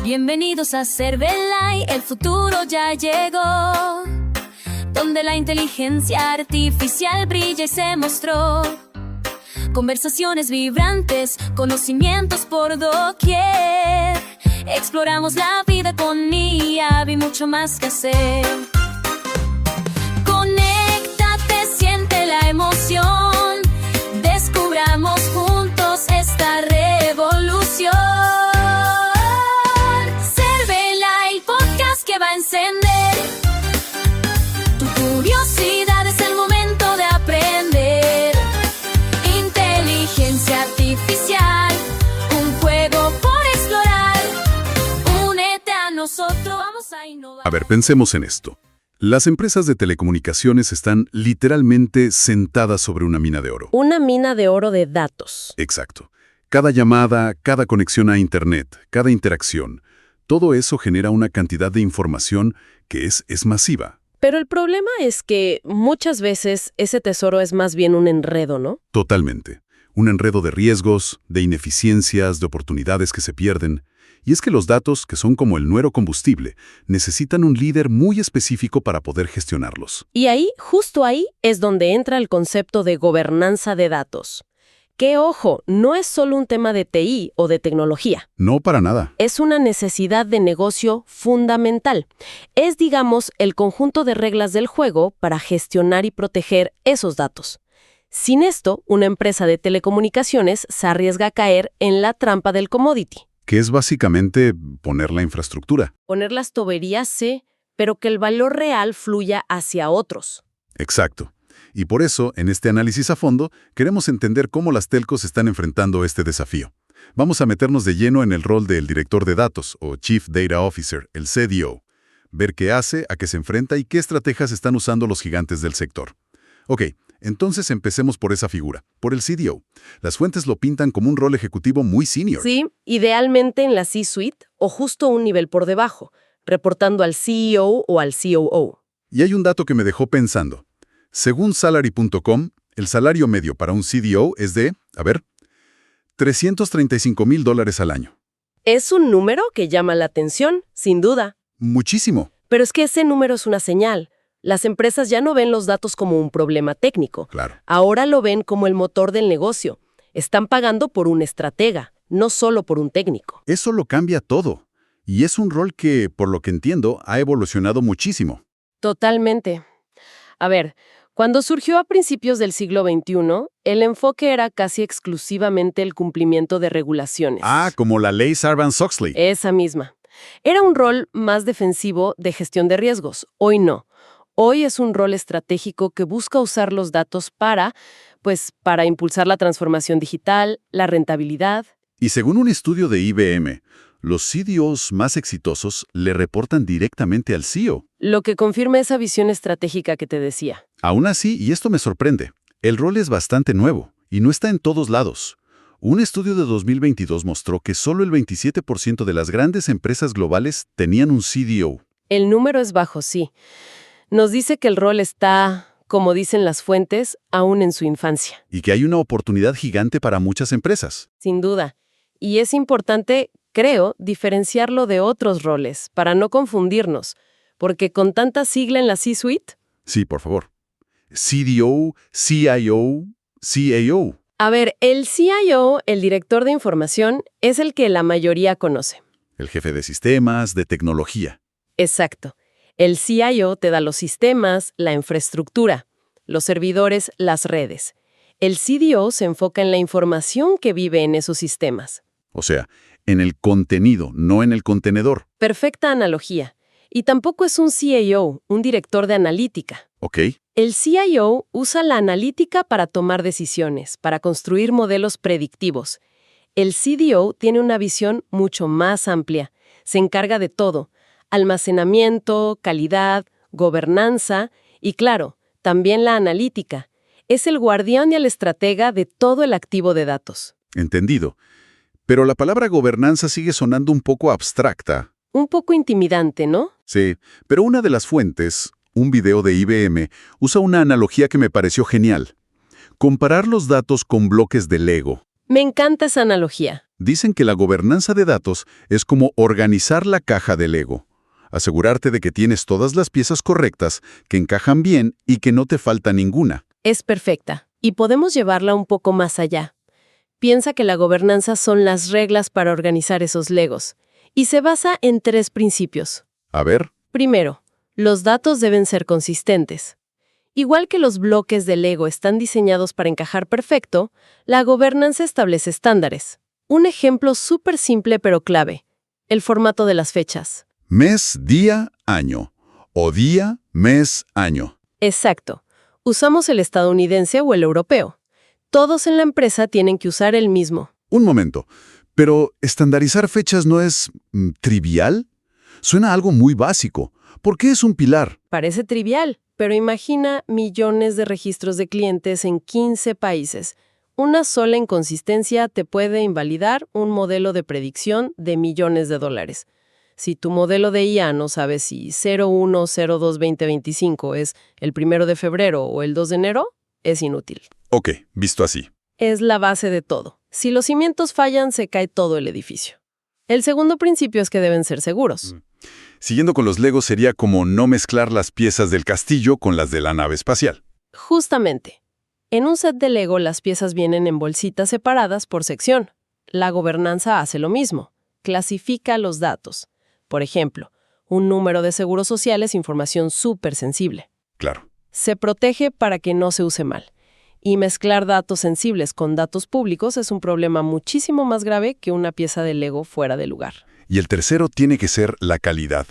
Bienvenidos a Cervelai, el futuro ya llegó, donde la inteligencia artificial brilla y se mostró. Conversaciones vibrantes, conocimientos por doquier. Exploramos la vida con IA y mucho más que hacer. Conéctate, siente la emoción. Descubramos juntos esta revolución. Cervelai, podcast que va a encender tu curiosidad, es el momento de aprender. Inteligencia artificial, un juego por explorar. Únete a nosotros, vamos a innovar. A ver, pensemos en esto. Las empresas de telecomunicaciones están literalmente sentadas sobre una mina de oro. Una mina de oro de datos. Exacto. Cada llamada, cada conexión a Internet, cada interacción, todo eso genera una cantidad de información que es masiva. Pero el problema es que muchas veces ese tesoro es más bien un enredo, ¿no? Totalmente. Un enredo de riesgos, de ineficiencias, de oportunidades que se pierden. Y es que los datos, que son como el nuevo combustible, necesitan un líder muy específico para poder gestionarlos. Y ahí, justo ahí, es donde entra el concepto de gobernanza de datos. Que, ojo, no es solo un tema de TI o de tecnología. No para nada. Es una necesidad de negocio fundamental. Es, digamos, el conjunto de reglas del juego para gestionar y proteger esos datos. Sin esto, una empresa de telecomunicaciones se arriesga a caer en la trampa del commodity. Que es básicamente poner la infraestructura. Poner las tuberías, sí, pero que el valor real fluya hacia otros. Exacto. Y por eso, en este análisis a fondo, queremos entender cómo las telcos están enfrentando este desafío. Vamos a meternos de lleno en el rol del director de datos, o Chief Data Officer, el CDO. Ver qué hace, a qué se enfrenta y qué estrategias están usando los gigantes del sector. Ok, entonces empecemos por esa figura, por el CDO. Las fuentes lo pintan como un rol ejecutivo muy senior. Sí, idealmente en la C-suite o justo un nivel por debajo, reportando al CEO o al COO. Y hay un dato que me dejó pensando. Según Salary.com, el salario medio para un CDO es de, $335,000 al año. Es un número que llama la atención, sin duda. Muchísimo. Pero es que ese número es una señal. Las empresas ya no ven los datos como un problema técnico. Claro. Ahora lo ven como el motor del negocio. Están pagando por un estratega, no solo por un técnico. Eso lo cambia todo. Y es un rol que, por lo que entiendo, ha evolucionado muchísimo. Totalmente. A ver, cuando surgió a principios del siglo XXI, el enfoque era casi exclusivamente el cumplimiento de regulaciones. Ah, como la ley Sarbanes-Oxley. Esa misma. Era un rol más defensivo de gestión de riesgos. Hoy no. Hoy es un rol estratégico que busca usar los datos para impulsar la transformación digital, la rentabilidad. Y según un estudio de IBM, los CDOs más exitosos le reportan directamente al CEO. Lo que confirma esa visión estratégica que te decía. Aún así, y esto me sorprende, el rol es bastante nuevo y no está en todos lados. Un estudio de 2022 mostró que solo el 27% de las grandes empresas globales tenían un CDO. El número es bajo, sí. Nos dice que el rol está, como dicen las fuentes, aún en su infancia. Y que hay una oportunidad gigante para muchas empresas. Sin duda. Y es importante, creo, diferenciarlo de otros roles, para no confundirnos, porque con tanta sigla en la C-suite... Sí, por favor. CDO, CIO, CAO. A ver, el CIO, el director de información, es el que la mayoría conoce. El jefe de sistemas, de tecnología. Exacto. El CIO te da los sistemas, la infraestructura, los servidores, las redes. El CDO se enfoca en la información que vive en esos sistemas. O sea, en el contenido, no en el contenedor. Perfecta analogía. Y tampoco es un CAO, un director de analítica. ¿Ok? El CIO usa la analítica para tomar decisiones, para construir modelos predictivos. El CDO tiene una visión mucho más amplia. Se encarga de todo: almacenamiento, calidad, gobernanza y, claro, también la analítica. Es el guardián y el estratega de todo el activo de datos. Entendido. Pero la palabra gobernanza sigue sonando un poco abstracta. Un poco intimidante, ¿no? Sí, pero una de las fuentes, un video de IBM, usa una analogía que me pareció genial. Comparar los datos con bloques de Lego. Me encanta esa analogía. Dicen que la gobernanza de datos es como organizar la caja de Lego. Asegurarte de que tienes todas las piezas correctas, que encajan bien y que no te falta ninguna. Es perfecta, y podemos llevarla un poco más allá. Piensa que la gobernanza son las reglas para organizar esos Legos, y se basa en 3 principios. A ver, Primero, los datos deben ser consistentes. Igual que los bloques de Lego están diseñados para encajar perfecto, la gobernanza establece estándares. Un ejemplo súper simple pero clave: el formato de las fechas. mes, día, año. O día, mes, año. Exacto. Usamos el estadounidense o el europeo. Todos en la empresa tienen que usar el mismo. Un momento, pero ¿estandarizar fechas no es trivial? Suena a algo muy básico. ¿Por qué es un pilar? Parece trivial, pero imagina millones de registros de clientes en 15 países. Una sola inconsistencia te puede invalidar un modelo de predicción de millones de dólares. Si tu modelo de IA no sabe si 01/02/2025 es el 1 de febrero o el 2 de enero, es inútil. Ok, visto así. Es la base de todo. Si los cimientos fallan, se cae todo el edificio. El segundo principio es que deben ser seguros. Siguiendo con los Legos sería como no mezclar las piezas del castillo con las de la nave espacial. Justamente. En un set de Lego las piezas vienen en bolsitas separadas por sección. La gobernanza hace lo mismo. Clasifica los datos. Por ejemplo, un número de seguro social es información súper sensible. Claro. Se protege para que no se use mal. Y mezclar datos sensibles con datos públicos es un problema muchísimo más grave que una pieza de Lego fuera de lugar. Y el tercero tiene que ser la calidad.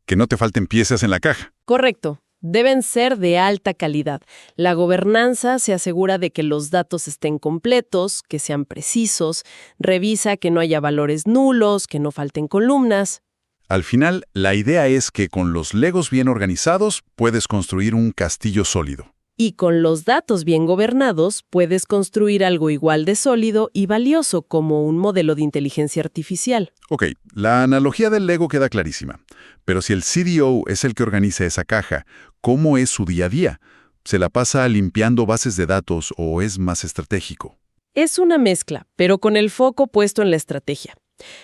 Que no te falten piezas en la caja. Correcto. Deben ser de alta calidad. La gobernanza se asegura de que los datos estén completos, que sean precisos, revisa que no haya valores nulos, que no falten columnas. Al final, la idea es que con los Legos bien organizados puedes construir un castillo sólido. Y con los datos bien gobernados, puedes construir algo igual de sólido y valioso como un modelo de inteligencia artificial. Ok, la analogía del Lego queda clarísima. Pero si el CDO es el que organiza esa caja, ¿cómo es su día a día? ¿Se la pasa limpiando bases de datos o es más estratégico? Es una mezcla, pero con el foco puesto en la estrategia.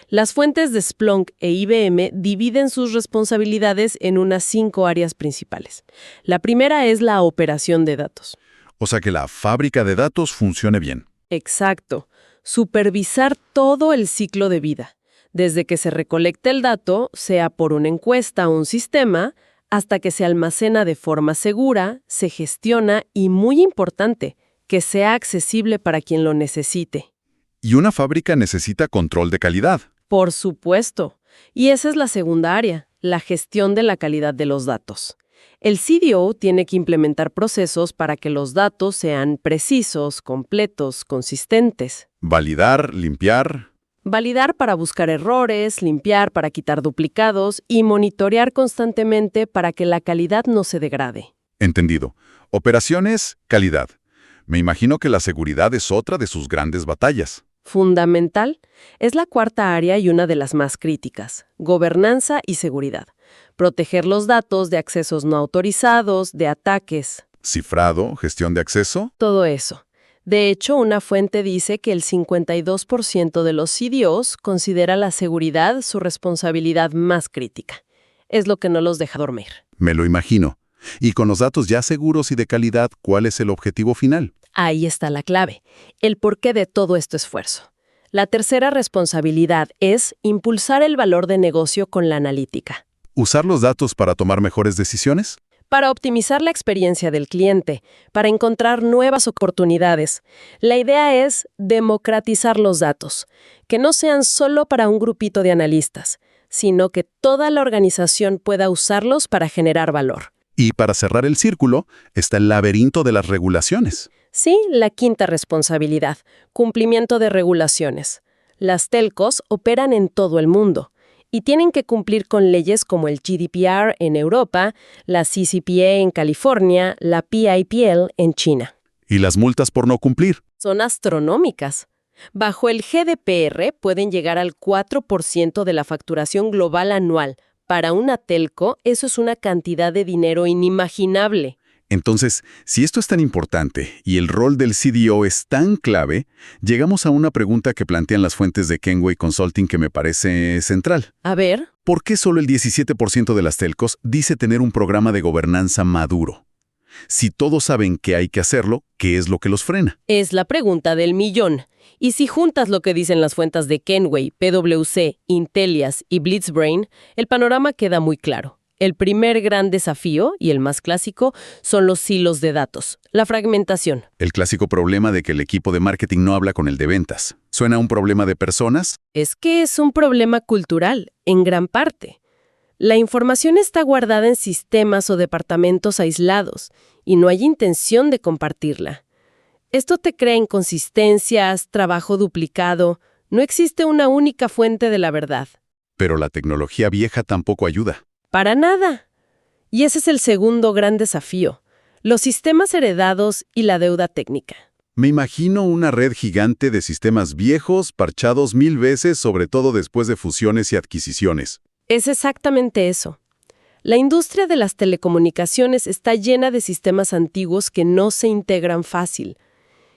Las fuentes de Splunk e IBM dividen sus responsabilidades en unas 5 áreas principales. La primera es la operación de datos. O sea que la fábrica de datos funcione bien. Exacto. Supervisar todo el ciclo de vida. Desde que se recolecta el dato, sea por una encuesta o un sistema, hasta que se almacena de forma segura, se gestiona y, muy importante, que sea accesible para quien lo necesite. Y una fábrica necesita control de calidad. Por supuesto. Y esa es la segunda área, la gestión de la calidad de los datos. El CDO tiene que implementar procesos para que los datos sean precisos, completos, consistentes. Validar, limpiar. Validar para buscar errores, limpiar para quitar duplicados y monitorear constantemente para que la calidad no se degrade. Entendido. Operaciones, calidad. Me imagino que la seguridad es otra de sus grandes batallas. Fundamental es la cuarta área y una de las más críticas: gobernanza y seguridad. Proteger los datos de accesos no autorizados, de ataques. Cifrado, gestión de acceso. Todo eso. De hecho, una fuente dice que el 52% de los CDOs considera la seguridad su responsabilidad más crítica. Es lo que no los deja dormir. Me lo imagino. Y con los datos ya seguros y de calidad, ¿cuál es el objetivo final? Ahí está la clave, el porqué de todo este esfuerzo. La tercera responsabilidad es impulsar el valor de negocio con la analítica. ¿Usar los datos para tomar mejores decisiones? Para optimizar la experiencia del cliente, para encontrar nuevas oportunidades. La idea es democratizar los datos, que no sean solo para un grupito de analistas, sino que toda la organización pueda usarlos para generar valor. Y para cerrar el círculo, está el laberinto de las regulaciones. Sí, la quinta responsabilidad, cumplimiento de regulaciones. Las telcos operan en todo el mundo y tienen que cumplir con leyes como el GDPR en Europa, la CCPA en California, la PIPL en China. ¿Y las multas por no cumplir? Son astronómicas. Bajo el GDPR pueden llegar al 4% de la facturación global anual. Para una telco, eso es una cantidad de dinero inimaginable. Entonces, si esto es tan importante y el rol del CDO es tan clave, llegamos a una pregunta que plantean las fuentes de Kenway Consulting que me parece central. A ver, ¿Por qué solo el 17% de las telcos dice tener un programa de gobernanza maduro? Si todos saben que hay que hacerlo, ¿qué es lo que los frena? es la pregunta del millón. Y si juntas lo que dicen las fuentes de Kenway, PwC, Intellias y Blitzbrain, el panorama queda muy claro. El primer gran desafío, y el más clásico, son los silos de datos, la fragmentación. El clásico problema de que el equipo de marketing no habla con el de ventas. ¿Suena a un problema de personas? Es que es un problema cultural, en gran parte. La información está guardada en sistemas o departamentos aislados, y no hay intención de compartirla. Esto te crea inconsistencias, trabajo duplicado, no existe una única fuente de la verdad. Pero la tecnología vieja tampoco ayuda. Para nada. Y ese es el segundo gran desafío, los sistemas heredados y la deuda técnica. Me imagino una red gigante de sistemas viejos, parchados 1000 veces, sobre todo después de fusiones y adquisiciones. Es exactamente eso. La industria de las telecomunicaciones está llena de sistemas antiguos que no se integran fácil.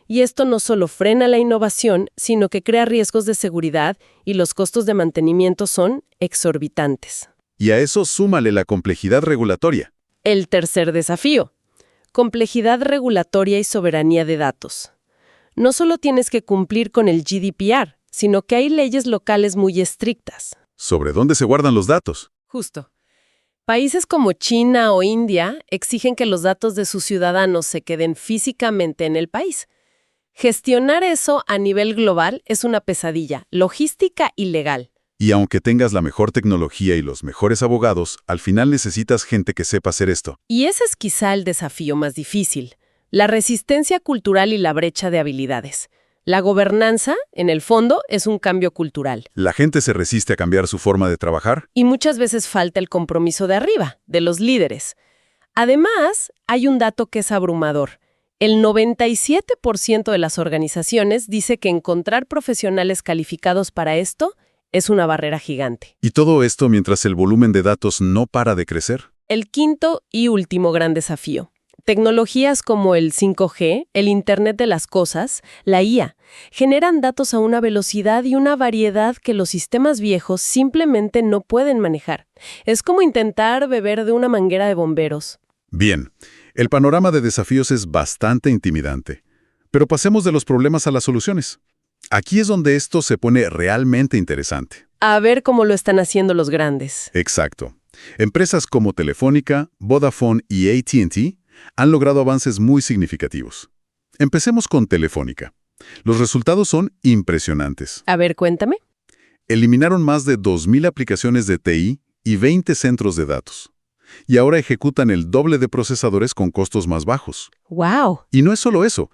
Y esto no solo frena la innovación, sino que crea riesgos de seguridad y los costos de mantenimiento son exorbitantes. Y a eso súmale la complejidad regulatoria. El tercer desafío: complejidad regulatoria y soberanía de datos. No solo tienes que cumplir con el GDPR, sino que hay leyes locales muy estrictas. ¿Sobre dónde se guardan los datos? Justo. Países como China o India exigen que los datos de sus ciudadanos se queden físicamente en el país. Gestionar eso a nivel global es una pesadilla, logística y legal. Y aunque tengas la mejor tecnología y los mejores abogados, al final necesitas gente que sepa hacer esto. Y ese es quizá el desafío más difícil, la resistencia cultural y la brecha de habilidades. La gobernanza, en el fondo, es un cambio cultural. La gente se resiste a cambiar su forma de trabajar. Y muchas veces falta el compromiso de arriba, de los líderes. Además, hay un dato que es abrumador. El 97% de las organizaciones dice que encontrar profesionales calificados para esto es una barrera gigante. Y todo esto mientras el volumen de datos no para de crecer. El quinto y último gran desafío. Tecnologías como el 5G, el Internet de las Cosas, la IA, generan datos a una velocidad y una variedad que los sistemas viejos simplemente no pueden manejar. Es como intentar beber de una manguera de bomberos. Bien, el panorama de desafíos es bastante intimidante. Pero pasemos de los problemas a las soluciones. Aquí es donde esto se pone realmente interesante. A ver cómo lo están haciendo los grandes. Exacto. Empresas como Telefónica, Vodafone y AT&T han logrado avances muy significativos. Empecemos con Telefónica. Los resultados son impresionantes. A ver, cuéntame. Eliminaron más de 2.000 aplicaciones de TI y 20 centros de datos. Y ahora ejecutan el doble de procesadores con costos más bajos. ¡Wow! Y no es solo eso.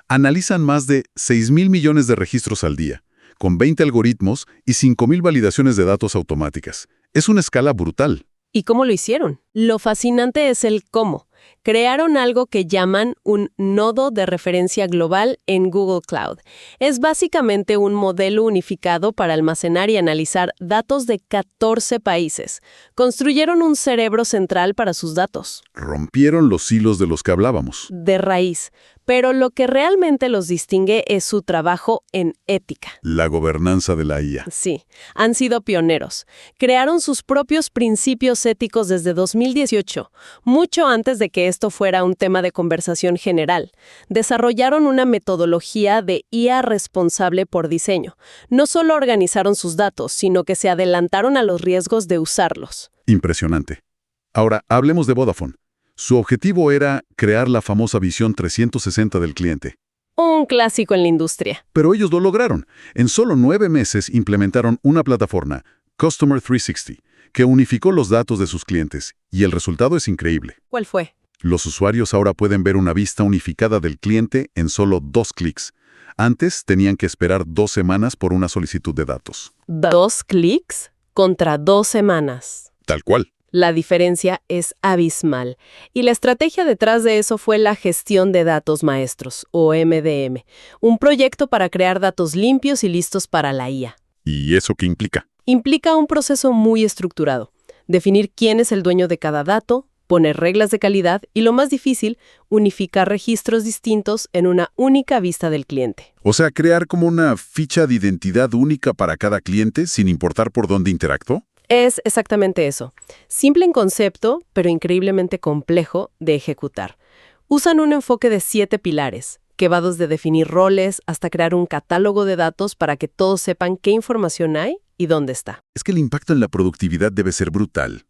Analizan más de 6.000 millones de registros al día, con 20 algoritmos y 5.000 validaciones de datos automáticas. Es una escala brutal. ¿Y cómo lo hicieron? Lo fascinante es el cómo. Crearon algo que llaman un nodo de referencia global en Google Cloud. Es básicamente un modelo unificado para almacenar y analizar datos de 14 países. Construyeron un cerebro central para sus datos. Rompieron los hilos de los que hablábamos. De raíz. Pero lo que realmente los distingue es su trabajo en ética. La gobernanza de la IA. Sí, han sido pioneros. Crearon sus propios principios éticos desde 2018, mucho antes de que esto fuera un tema de conversación general. Desarrollaron una metodología de IA responsable por diseño. No solo organizaron sus datos, sino que se adelantaron a los riesgos de usarlos. Impresionante. Ahora, hablemos de Vodafone. Su objetivo era crear la famosa visión 360 del cliente. Un clásico en la industria. Pero ellos lo lograron. En solo 9 meses implementaron una plataforma, Customer 360, que unificó los datos de sus clientes, y el resultado es increíble. ¿Cuál fue? Los usuarios ahora pueden ver una vista unificada del cliente en solo 2 clics. Antes tenían que esperar 2 semanas por una solicitud de datos. 2 clics contra 2 semanas. Tal cual. La diferencia es abismal. Y la estrategia detrás de eso fue la gestión de datos maestros, o MDM, un proyecto para crear datos limpios y listos para la IA. ¿Y eso qué implica? Implica un proceso muy estructurado. Definir quién es el dueño de cada dato, poner reglas de calidad y, lo más difícil, unificar registros distintos en una única vista del cliente. O sea, crear como una ficha de identidad única para cada cliente sin importar por dónde interactuó. Es exactamente eso. Simple en concepto, pero increíblemente complejo de ejecutar. Usan un enfoque de 7 pilares, que va desde definir roles hasta crear un catálogo de datos para que todos sepan qué información hay y dónde está. Es que el impacto en la productividad debe ser brutal.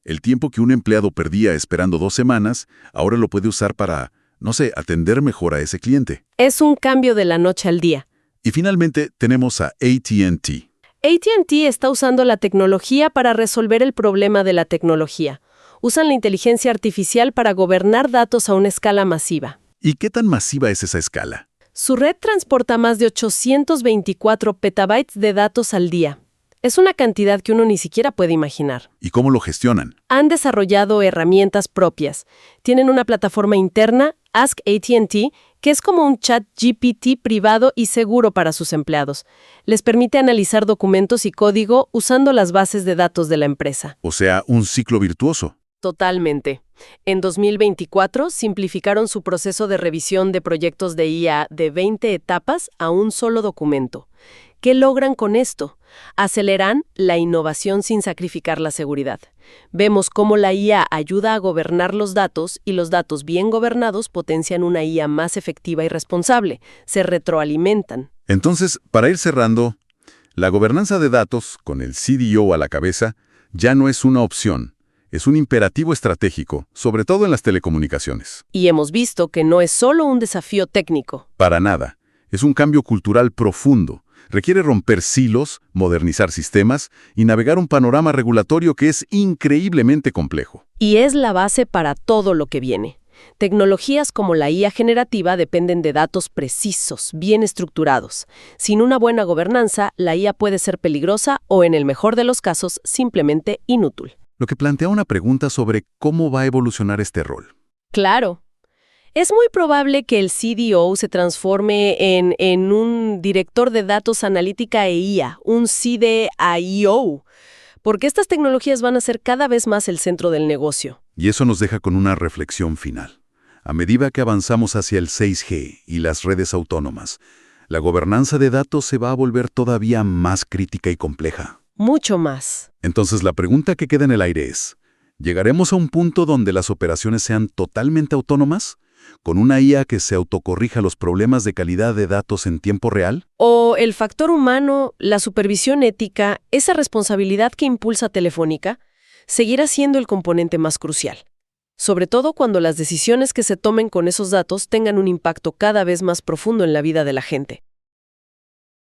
El tiempo que un empleado perdía esperando 2 semanas, ahora lo puede usar para, no sé, atender mejor a ese cliente. Es un cambio de la noche al día. Y finalmente tenemos a AT&T. AT&T está usando la tecnología para resolver el problema de la tecnología. Usan la inteligencia artificial para gobernar datos a una escala masiva. ¿Y qué tan masiva es esa escala? Su red transporta más de 824 petabytes de datos al día. Es una cantidad que uno ni siquiera puede imaginar. ¿Y cómo lo gestionan? Han desarrollado herramientas propias. Tienen una plataforma interna, Ask AT&T, que es como un chat GPT privado y seguro para sus empleados. Les permite analizar documentos y código usando las bases de datos de la empresa. O sea, un ciclo virtuoso. Totalmente. En 2024 simplificaron su proceso de revisión de proyectos de IA de 20 etapas a un solo documento. ¿Qué logran con esto? Aceleran la innovación sin sacrificar la seguridad. Vemos cómo la IA ayuda a gobernar los datos y los datos bien gobernados potencian una IA más efectiva y responsable. Se retroalimentan. Entonces, para ir cerrando, la gobernanza de datos, con el CDO a la cabeza, ya no es una opción. Es un imperativo estratégico, sobre todo en las telecomunicaciones. Y hemos visto que no es solo un desafío técnico. Para nada. Es un cambio cultural profundo. Requiere romper silos, modernizar sistemas y navegar un panorama regulatorio que es increíblemente complejo. Y es la base para todo lo que viene. Tecnologías como la IA generativa dependen de datos precisos, bien estructurados. Sin una buena gobernanza, la IA puede ser peligrosa o, en el mejor de los casos, simplemente inútil. Lo que plantea una pregunta sobre cómo va a evolucionar este rol. Claro. Es muy probable que el CDO se transforme en un director de datos analítica e IA, un CDIO, porque estas tecnologías van a ser cada vez más el centro del negocio. Y eso nos deja con una reflexión final. A medida que avanzamos hacia el 6G y las redes autónomas, la gobernanza de datos se va a volver todavía más crítica y compleja. Mucho más. Entonces la pregunta que queda en el aire es, ¿llegaremos a un punto donde las operaciones sean totalmente autónomas? ¿Con una IA que se autocorrija los problemas de calidad de datos en tiempo real? ¿O el factor humano, la supervisión ética, esa responsabilidad que impulsa Telefónica, seguirá siendo el componente más crucial? Sobre todo cuando las decisiones que se tomen con esos datos tengan un impacto cada vez más profundo en la vida de la gente.